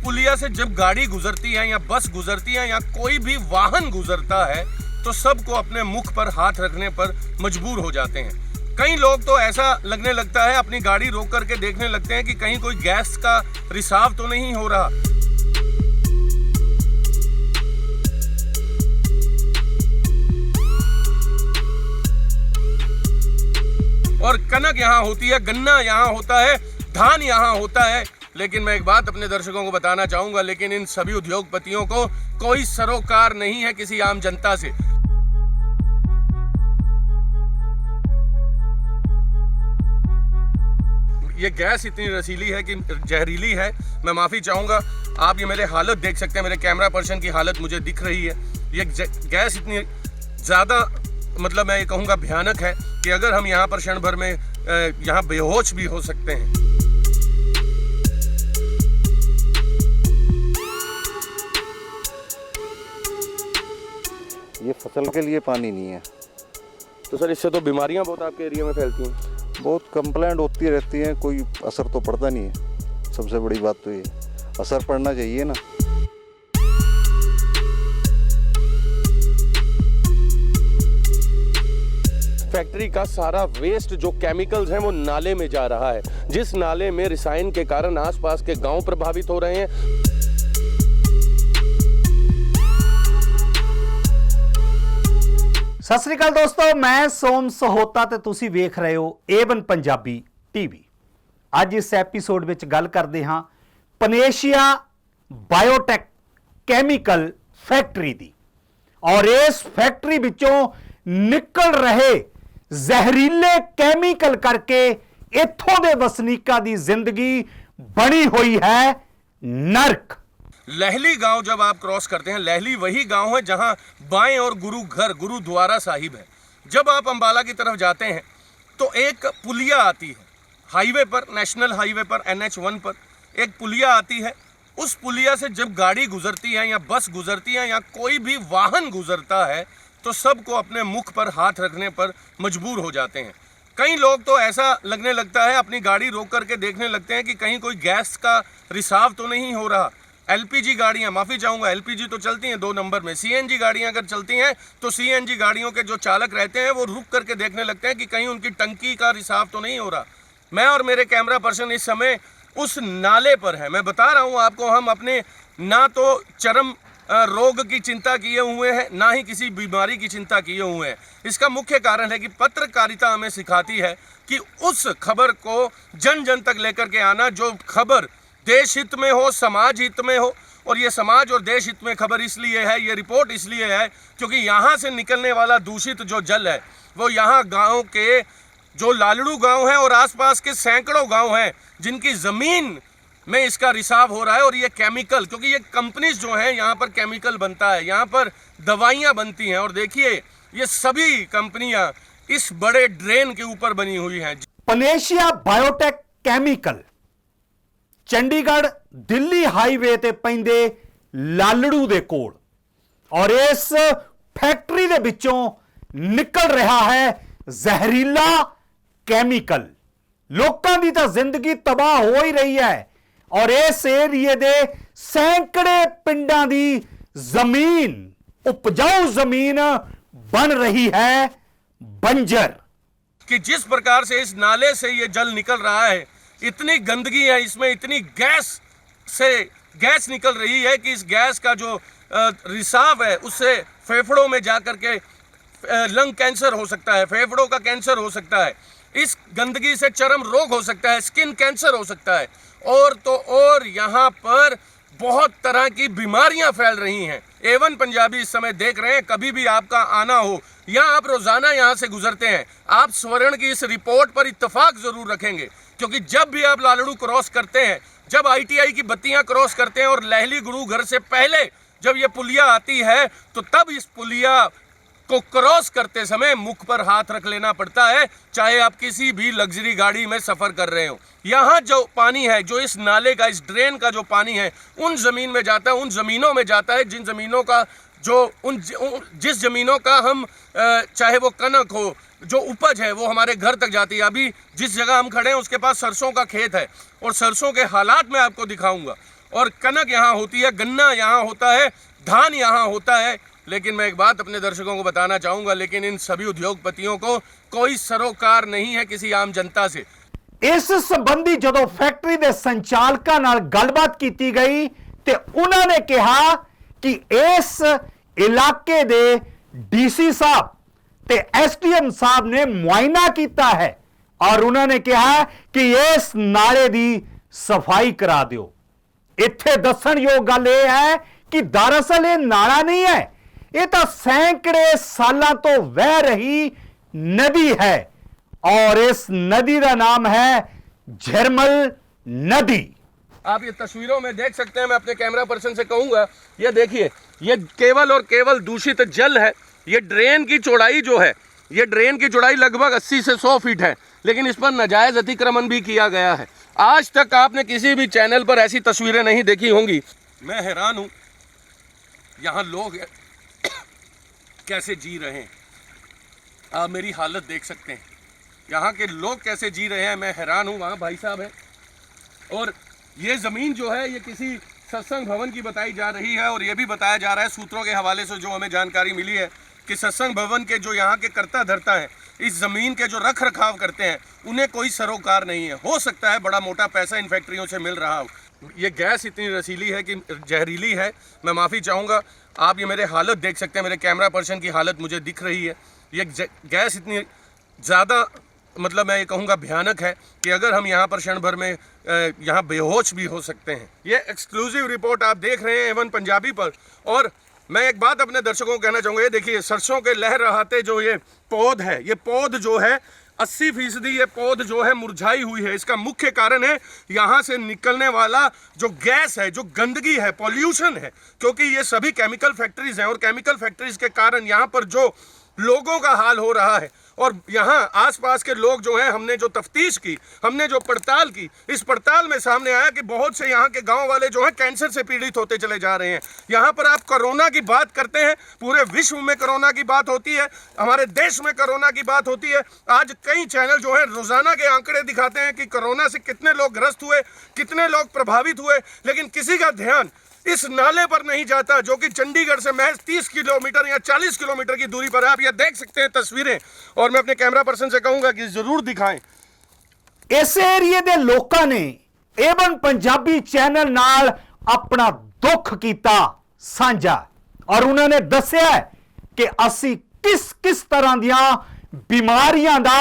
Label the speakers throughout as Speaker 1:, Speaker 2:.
Speaker 1: पुलिया से जब गाड़ी गुजरती है या बस गुजरती है या कोई भी वाहन गुजरता है तो सबको अपने मुख पर हाथ रखने पर मजबूर हो जाते हैं। कई लोग तो ऐसा लगने लगता है, अपनी गाड़ी रोक करके देखने लगते हैं कि कहीं कोई गैस का रिसाव तो नहीं हो रहा। और कनक यहाँ होती है, गन्ना यहाँ होता है, धान यहाँ होता है। लेकिन मैं एक बात अपने दर्शकों को बताना चाहूंगा, लेकिन इन सभी उद्योगपतियों को कोई सरोकार नहीं है किसी आम जनता से। ये गैस इतनी रसीली है कि जहरीली है। मैं माफी चाहूंगा, आप ये मेरे हालत देख सकते हैं, मेरे कैमरा पर्सन की हालत मुझे दिख रही है। ये गैस इतनी ज्यादा, मतलब मैं ये कहूंगा भयानक है कि अगर हम यहाँ पर क्षण भर में यहाँ बेहोश भी हो सकते हैं।
Speaker 2: ये फसल के लिए पानी नहीं है।
Speaker 1: तो सर इससे तो बीमारियां बहुत आपके एरिया में फैलती हैं।
Speaker 2: बहुत कंप्लेंट होती रहती है, कोई असर तो पड़ता नहीं है। सबसे बड़ी बात तो ये असर पड़ना चाहिए ना।
Speaker 1: फैक्ट्री का सारा वेस्ट जो केमिकल्स हैं वो नाले में जा रहा है, जिस नाले में रसायन के कारण आसपास के गांव प्रभावित हो रहे हैं।
Speaker 3: सत श्री अकाल दोस्तों, मैं सोम सहोता ते तुसी वेख रहे हो A1 पंजाबी टीवी। ਅੱਜ इस एपीसोड ਵਿੱਚ ਗੱਲ ਕਰਦੇ ਹਾਂ पनेशिया बायोटेक कैमिकल फैक्ट्री ਦੀ। और इस फैक्ट्री ਵਿੱਚੋਂ निकल रहे ਜ਼ਹਿਰੀਲੇ कैमिकल करके इत्थों ਦੇ ਵਸਨੀਕਾਂ ਦੀ ਜ਼ਿੰਦਗੀ बनी हुई है नरक।
Speaker 1: लहली गांव जब आप क्रॉस करते हैं, लहली वही गांव है जहां बाएं और गुरुद्वारा साहिब है। जब आप अंबाला की तरफ जाते हैं तो एक पुलिया आती है हाईवे पर, नेशनल हाईवे पर, NH1 पर एक पुलिया आती है। उस पुलिया से जब गाड़ी गुजरती है या बस गुजरती है या कोई भी वाहन गुजरता है तो सबको अपने मुख पर हाथ रखने पर मजबूर हो जाते हैं। कई लोग तो ऐसा लगने लगता है, अपनी गाड़ी रोक करके देखने लगते हैं कि कहीं कोई गैस का रिसाव तो नहीं हो रहा। LPG गाड़ियां, माफ़ी चाहूँगा, LPG तो चलती हैं 2 नंबर में। CNG गाड़ियां अगर चलती हैं तो CNG गाड़ियों के जो चालक रहते हैं वो रुक करके देखने लगते हैं कि कहीं उनकी टंकी का रिसाव तो नहीं हो रहा। मैं और मेरे कैमरा पर्सन इस समय उस नाले पर है। मैं बता रहा हूँ आपको, हम अपने ना तो चरम रोग की चिंता किए हुए हैं, ना ही किसी बीमारी की चिंता किए हुए हैं। इसका मुख्य कारण है कि पत्रकारिता हमें सिखाती है कि उस खबर को जन जन तक लेकर के आना जो खबर देश हित में हो, समाज हित में हो। और ये समाज और देश हित में खबर इसलिए है, ये रिपोर्ट इसलिए है क्योंकि यहाँ से निकलने वाला दूषित जो जल है वो यहाँ गाँव के जो लालड़ू गांव हैं और आसपास के सैकड़ों गांव हैं जिनकी ज़मीन में इसका रिसाव हो रहा है। और ये केमिकल, क्योंकि ये कंपनीज जो हैं यहाँ पर केमिकल बनता है, यहाँ पर दवाइयाँ बनती हैं। और देखिए ये सभी कंपनियाँ इस बड़े ड्रेन के ऊपर बनी हुई हैं।
Speaker 3: Panacea biotech chemical Chandigarh Delhi highway ते पैंदे लालड़ू दे कोल। और इस फैक्ट्री दे विचों निकल रहा है जहरीला कैमिकल। लोकां दी तां जिंदगी तबाह हो ही रही है। और इस एरिए दे सैकड़े पिंडां दी जमीन, उपजाऊ जमीन बन रही है बंजर।
Speaker 1: कि जिस प्रकार से इस नाले से ये जल निकल रहा है, इतनी गंदगी है इसमें, इतनी गैस निकल रही है कि इस गैस का जो रिसाव है उससे फेफड़ों में जाकर के लंग कैंसर हो सकता है, फेफड़ों का कैंसर हो सकता है। इस गंदगी से चर्म रोग हो सकता है, स्किन कैंसर हो सकता है। और तो और यहाँ पर बहुत तरह की बीमारियां फैल रही हैं। A1 पंजाबी इस समय देख रहे हैं, कभी भी आपका आना हो या आप रोजाना यहाँ से गुजरते हैं, आप स्वर्ण की इस रिपोर्ट पर इत्तेफाक जरूर रखेंगे। क्योंकि जब भी आप लालड़ू क्रॉस करते हैं, जब ITI की बत्तियां क्रॉस करते हैं और लहली गुरु घर से पहले जब ये पुलिया आती है तो तब इस पुलिया को क्रॉस करते समय मुख पर हाथ रख लेना पड़ता है, चाहे आप किसी भी लग्जरी गाड़ी में सफर कर रहे हो। यहाँ जो पानी है, जो इस नाले का, इस ड्रेन का जो पानी है, उन जमीन में जाता है, उन जमीनों में जाता है जिन जमीनों का जिस जमीनों का हम चाहे वो कनक हो, जो उपज है वो हमारे घर तक जाती है। अभी जिस जगह हम खड़े हैं उसके पास सरसों का खेत है और सरसों के हालात मैं आपको दिखाऊंगा। और कनक यहाँ होती है, गन्ना यहाँ होता है, धान यहाँ होता है। लेकिन मैं एक बात अपने दर्शकों को बताना चाहूँगा, लेकिन इन सभी उद्योगपतियों को कोई सरोकार नहीं है किसी आम जनता से।
Speaker 3: ਇਸ ਸੰਬੰਧੀ ਜਦੋਂ ਫੈਕਟਰੀ ਦੇ ਸੰਚਾਲਕਾਂ ਨਾਲ ਗੱਲਬਾਤ ਕੀਤੀ ਗਈ ਤੇ ਉਹਨਾਂ ਨੇ ਕਿਹਾ ਕਿ ਇਸ ਇਲਾਕੇ ਦੇ ਡੀਸੀ ਸਾਹਿਬ ਤੇ ਐਸਡੀਐਮ ਸਾਹਿਬ ਨੇ ਮੁਆਇਨਾ ਕੀਤਾ ਹੈ ਔਰ ਉਹਨਾਂ ਨੇ ਕਿਹਾ ਕਿ ਇਸ ਨਾਲੇ ਦੀ ਸਫਾਈ ਕਰਾ ਦਿਓ। ਇੱਥੇ ਦੱਸਣਯੋਗ ਗੱਲ ਇਹ ਹੈ ਕਿ ਦਰਅਸਲ ਇਹ ਨਾਲਾ ਨਹੀਂ ਹੈ, ਇਹ ਤਾਂ ਸੈਂਕੜੇ ਸਾਲਾਂ ਤੋਂ ਵਹਿ ਰਹੀ ਨਦੀ ਹੈ और इस नदी का नाम है झरमल नदी।
Speaker 1: आप ये तस्वीरों में देख सकते हैं, मैं अपने कैमरा पर्सन से कहूंगा, ये देखिए, ये केवल और केवल दूषित जल है। ये ड्रेन की चौड़ाई जो है, ये ड्रेन की चौड़ाई लगभग 80 से 100 फीट है, लेकिन इस पर नाजायज अतिक्रमण भी किया गया है। आज तक आपने किसी भी चैनल पर ऐसी तस्वीरें नहीं देखी होंगी। मैं हैरान हूं, यहाँ लोग कैसे जी रहे हैं। आप मेरी हालत देख सकते हैं, यहाँ के लोग कैसे जी रहे हैं, मैं हैरान हूँ। वहाँ भाई साहब हैं और ये ज़मीन जो है ये किसी सत्संग भवन की बताई जा रही है। और ये भी बताया जा रहा है सूत्रों के हवाले से जो हमें जानकारी मिली है कि सत्संग भवन के जो यहाँ के कर्ता धर्ता हैं, इस ज़मीन के जो रख रखाव करते हैं, उन्हें कोई सरोकार नहीं है। हो सकता है बड़ा मोटा पैसा इन फैक्ट्रियों से मिल रहा हो। ये गैस इतनी रसीली है कि जहरीली है। मैं माफ़ी चाहूँगा, आप ये मेरे हालत देख सकते हैं, मेरे कैमरा पर्सन की हालत मुझे दिख रही है। ये गैस इतनी ज़्यादा, मतलब मैं ये कहूँगा भयानक है कि अगर हम यहाँ पर क्षण भर में यहाँ बेहोश भी हो सकते हैं। ये एक्सक्लूसिव रिपोर्ट आप देख रहे हैं एवन पंजाबी पर। और मैं एक बात अपने दर्शकों को कहना चाहूँगा, ये देखिए सरसों के लहराते जो ये पौध है, ये पौध जो है 80% ये पौध जो है मुरझाई हुई है। इसका मुख्य कारण है यहाँ से निकलने वाला जो गैस है, जो गंदगी है, पॉल्यूशन है, क्योंकि ये सभी केमिकल फैक्ट्रीज हैं। और केमिकल फैक्ट्रीज के कारण यहाँ पर जो लोगों का हाल हो रहा है, और यहाँ आसपास के लोग जो हैं, हमने जो तफ्तीश की, हमने जो पड़ताल की, इस पड़ताल में सामने आया कि बहुत से यहाँ के गांव वाले जो हैं कैंसर से पीड़ित होते चले जा रहे हैं। यहाँ पर आप कोरोना की बात करते हैं, पूरे विश्व में कोरोना की बात होती है, हमारे देश में कोरोना की बात होती है। आज कई चैनल जो है रोजाना के आंकड़े दिखाते हैं कि कोरोना से कितने लोग ग्रस्त हुए, कितने लोग प्रभावित हुए, लेकिन किसी का ध्यान इस नाले पर नहीं जाता जो कि चंडीगढ़ से महज 30 किलोमीटर या 40 किलोमीटर की दूरी पर है। आप ये देख सकते हैं तस्वीरें, और मैं अपने कैमरा पर्सन से कहूंगा कि जरूर दिखाएं।
Speaker 3: इस एरिए दे लोकां ने एवन पंजाबी चैनल नाल अपना दुख कीता साझा और उन्होंने दस्सिया कि असी किस किस तरह दियां बीमारियां दा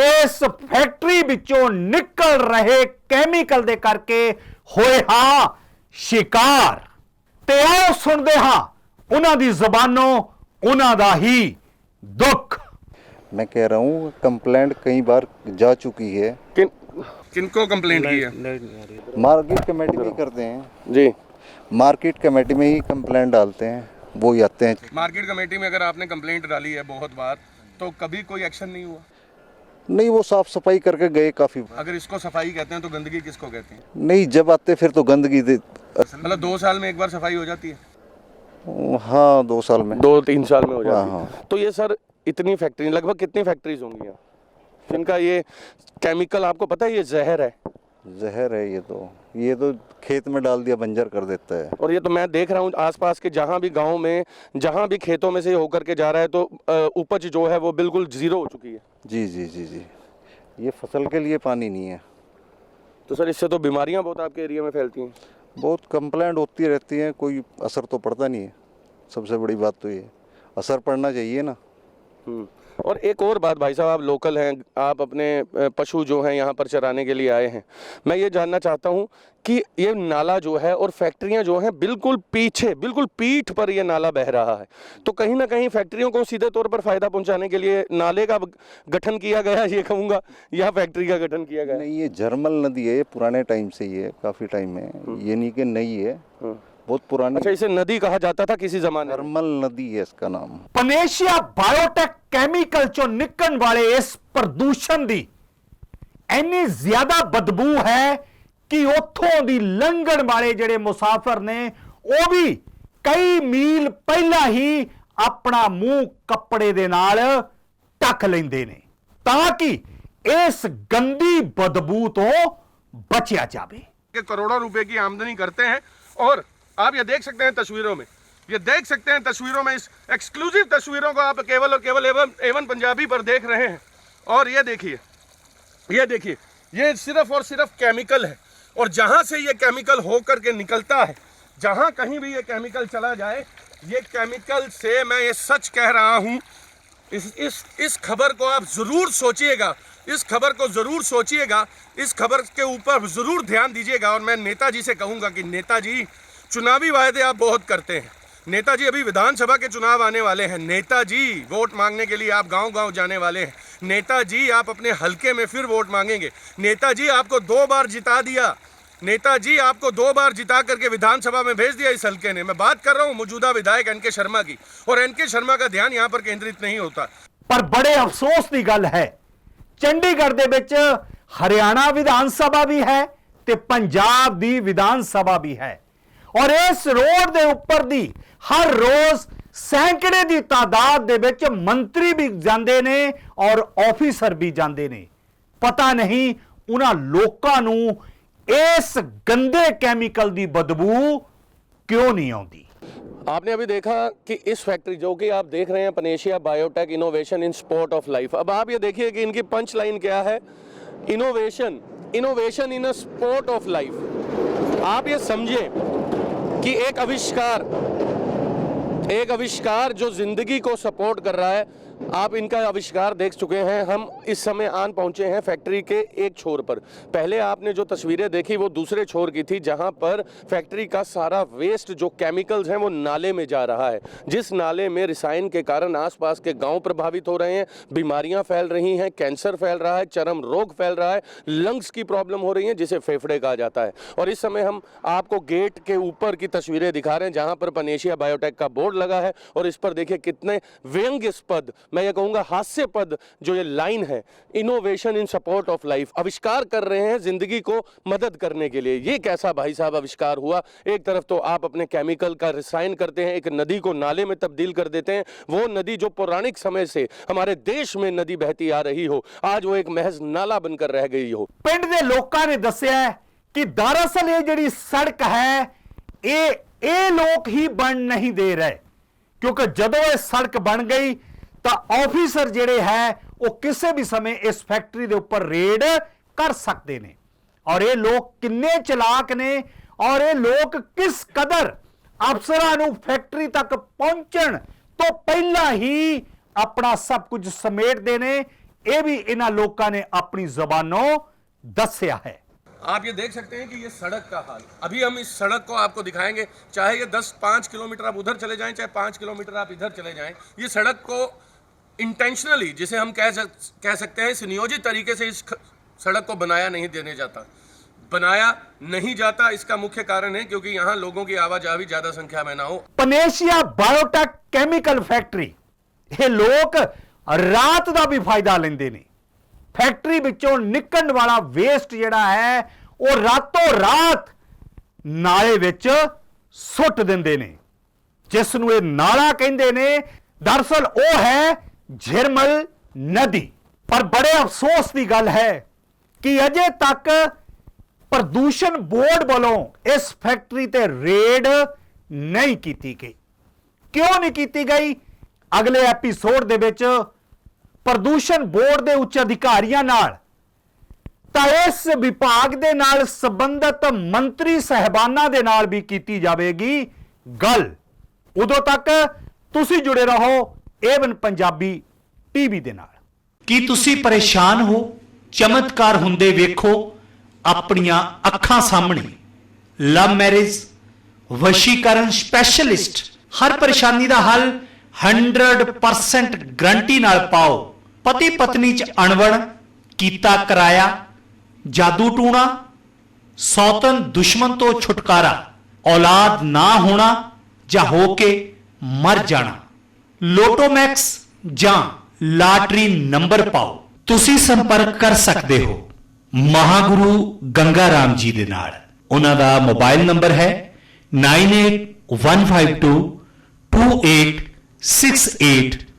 Speaker 3: इस फैक्ट्री विचों निकल रहे कैमिकल दे करके होए हां शिकार। ते आओ सुनदे हां उन्हां दी ज़बानों उन्हां दा ही दुख।
Speaker 2: मैं कह रहा हूँ कंप्लेंट कई बार जा चुकी है।
Speaker 1: किनको कंप्लेंट की है?
Speaker 2: मार्केट कमेटी में करते हैं
Speaker 1: जी,
Speaker 2: मार्केट कमेटी में ही कंप्लेंट डालते हैं, वो ही आते हैं।
Speaker 1: मार्केट कमेटी में अगर आपने कंप्लेंट डाली है बहुत बार, तो कभी कोई एक्शन नहीं हुआ?
Speaker 2: नहीं, वो साफ सफाई करके गए काफी बार।
Speaker 1: अगर इसको सफाई कहते हैं तो गंदगी किसको कहते हैं?
Speaker 2: नहीं, जब आते फिर तो गंदगी
Speaker 1: मतलब 2 साल में एक बार सफाई हो जाती है?
Speaker 2: हाँ, 2 साल में,
Speaker 1: 2-3 साल में हो जाती है।
Speaker 2: हाँ।
Speaker 1: तो ये सर इतनी फैक्ट्री, लगभग कितनी फैक्ट्रीज होंगी यहाँ जिनका ये केमिकल, आपको पता है ये जहर है?
Speaker 2: जहर है ये तो खेत में डाल दिया बंजर कर देता है।
Speaker 1: और ये तो मैं देख रहा हूँ आसपास के जहाँ भी गांव में, जहाँ भी खेतों में से होकर के जा रहा है, तो उपज जो है वो बिल्कुल जीरो हो चुकी है।
Speaker 2: जी जी जी जी, ये फसल के लिए पानी नहीं है।
Speaker 1: तो सर इससे तो बीमारियाँ बहुत आपके एरिया में फैलती हैं।
Speaker 2: बहुत कंप्लेंट होती रहती है, कोई असर तो पड़ता नहीं है। सबसे बड़ी बात तो ये असर पड़ना चाहिए ना।
Speaker 1: और एक और बात भाई साहब, आप लोकल हैं, आप अपने पशु जो हैं यहाँ पर चराने के लिए आए हैं, मैं ये जानना चाहता हूँ कि ये नाला जो है और फैक्ट्रियाँ जो हैं बिल्कुल पीछे, बिल्कुल पीठ पर ये नाला बह रहा है, तो कहीं ना कहीं फैक्ट्रियों को सीधे तौर पर फ़ायदा पहुँचाने के लिए नाले का गठन किया गया, ये कहूँगा, या फैक्ट्री का गठन किया गया?
Speaker 2: नहीं, ये झरमल नदी है, ये पुराने टाइम से ही है, काफ़ी टाइम है, ये नहीं कि नई है, बहुत पुरानी।
Speaker 1: अच्छा, इसे नदी कहा जाता था किसी जमाने में?
Speaker 2: झरमल नदी है इसका नाम।
Speaker 3: पनेशिया बायोटेक कैमिकल चो निकलने वाले इस प्रदूषण दी इतनी ज्यादा बदबू है कि उथों दी लंघण वाले जेड़े मुसाफिर ने वो भी कई मील पहला ही अपना मुंह कपड़े दे नाल ढक लेंदे ने ताकि इस गंदी बदबू तो बचिया जावे।
Speaker 1: के करोड़ों रुपए की आमदनी करते हैं। और आप ये देख सकते हैं तस्वीरों में, ये देख सकते हैं तस्वीरों में, इस एक्सक्लूसिव तस्वीरों को आप केवल और केवल एवन पंजाबी पर देख रहे हैं। और ये देखिए, ये देखिए, ये सिर्फ और सिर्फ केमिकल है। और जहाँ से ये केमिकल होकर के निकलता है, जहाँ कहीं भी ये केमिकल चला जाए, ये केमिकल से मैं ये सच कह रहा हूँ, इस खबर को आप ज़रूर सोचिएगा, इस खबर को ज़रूर सोचिएगा, इस खबर के ऊपर ज़रूर ध्यान दीजिएगा। और मैं नेताजी से कहूँगा कि नेताजी, चुनावी वायदे आप बहुत करते हैं। नेताजी, अभी विधानसभा के चुनाव आने वाले हैं। नेताजी, वोट मांगने के लिए आप गांव-गांव जाने वाले हैं। नेताजी, आप अपने हलके में फिर वोट मांगेंगे। नेताजी, आपको 2 बार जिता दिया, नेताजी आपको 2 बार जिता करके विधानसभा में भेज दिया इस हलके ने। मैं बात कर रहा हूं मौजूदा विधायक एनके शर्मा की, और एनके शर्मा का ध्यान यहां पर केंद्रित नहीं होता।
Speaker 3: पर बड़े अफसोस की गल है, चंडीगढ़ दे विच हरियाणा विधान सभा भी है ते पंजाब दी विधान सभा भी है। और इस रोड दे ऊपर दी हर रोज सैकड़े की तादाद दे विच मंत्री भी जांदे ने और ऑफिसर भी जांदे ने। पता नहीं उन्हां लोकां नूं इस गंदे केमिकल की बदबू क्यों नहीं आती।
Speaker 1: आपने अभी देखा कि इस फैक्ट्री, जो कि आप देख रहे हैं panacea biotech innovation in sport of life, अब आप ये देखिए कि इनकी पंच लाइन क्या है, innovation in a sport of life. आप ये समझें कि एक आविष्कार जो जिंदगी को सपोर्ट कर रहा है। आप इनका आविष्कार देख चुके हैं। हम इस समय आन पहुंचे हैं फैक्ट्री के एक छोर पर। पहले आपने जो तस्वीरें देखी वो दूसरे छोर की थी, जहां पर फैक्ट्री का सारा वेस्ट जो केमिकल्स हैं वो नाले में जा रहा है, जिस नाले में रसायन के कारण आसपास के गांव प्रभावित हो रहे हैं, बीमारियां फैल रही हैं, कैंसर फैल रहा है, चर्म रोग फैल रहा है, लंग्स की प्रॉब्लम हो रही है जिसे फेफड़े कहा जाता है। और इस समय हम आपको गेट के ऊपर की तस्वीरें दिखा रहे हैं, जहां पर पनेशिया बायोटेक का बोर्ड लगा है। और इस पर देखिए कितने व्यंग्यास्पद, मैं ये कहूंगा हास्यपद जो ये लाइन है, innovation in support of life. आविष्कार कर रहे हैं जिंदगी को मदद करने के लिए। ये कैसा भाई साहब आविष्कार हुआ? एक तरफ तो आप अपने केमिकल का रसायन करते हैं, एक नदी को नाले में तब्दील कर देते हैं। वो नदी जो पौराणिक समय से हमारे देश में नदी बहती आ रही हो, आज वो एक महज नाला बनकर रह गई हो।
Speaker 3: पिंड दे लोकां ने दस्सिया कि दरअसल ये जिहड़ी सड़क है ये लोग ही बन नहीं दे रहे, क्योंकि जदों ये सड़क बन गई तो ऑफिसर जिहड़े है वो किसी भी समय इस फैक्ट्री के ऊपर रेड कर सकते हैं। और ये लोग किन्ने चलाक ने, और ये लोग किस कदर अफसरां नूं फैक्ट्री तक पहुंचण तो पहला ही अपना सब कुछ समेटते हैं। ये भी इन्हां लोकां ने अपनी जबानों दस्सिया है।
Speaker 1: आप ये देख सकते हैं कि ये सड़क का हाल, अभी हम इस सड़क को आपको दिखाएंगे, चाहे ये 10-5 किलोमीटर आप उधर चले जाएं, चाहे 5 किलोमीटर आप इधर चले जाएं, ये सड़क को इंटेंशनली, जिसे हम कह सकते हैं सुनियोजित तरीके से इस सड़क को बनाया नहीं जाता। इसका मुख्य कारण है क्योंकि यहाँ लोगों की आवाजाही ज्यादा संख्या में ना हो।
Speaker 3: पनेशिया बायोटेक केमिकल फैक्ट्री, ये लोग रात का भी फायदा लेंदे ने। फैक्ट्री विचों निकलण वाला वेस्ट जिहड़ा है वो रातों रात नाले विच सुट दिंदे ने, जिस नूं ये नाला कहंदे ने। दरअसल वो है झिरमल नदी। पर बड़े अफसोस की गल है कि अजे तक प्रदूषण बोर्ड वालों इस फैक्ट्री ते रेड नहीं की गई। क्यों नहीं की गई? अगले एपीसोड दे विच प्रदूषण बोर्ड के उच्च अधिकारियों नाल तां इस विभाग दे नाल संबंधित मंत्री साहबाना दे नाल भी की जाएगी गल। उदों तक तुसी जुड़े रहो एवन पंजाबी टीवी दे नाल।
Speaker 4: की तुसी परेशान हो? चमत्कार हुंदे वेखो अपनियां अखां सामने। लव मैरिज, वशीकरण स्पैशलिस्ट, हर परेशानी दा हल 100% गारंटी नाल पाओ। पति पत्नी च अणबण, कीता कराया, जादू टूणा, सौतन दुश्मन तो छुटकारा, औलाद ना होना जा होके मर जाना, लोटोमैक्स जां लाटरी नंबर पाओ। तुसी संपर्क कर सकते हो महागुरु गंगा राम जी दे नाल। उन्हां दा मोबाइल नंबर है 9815222868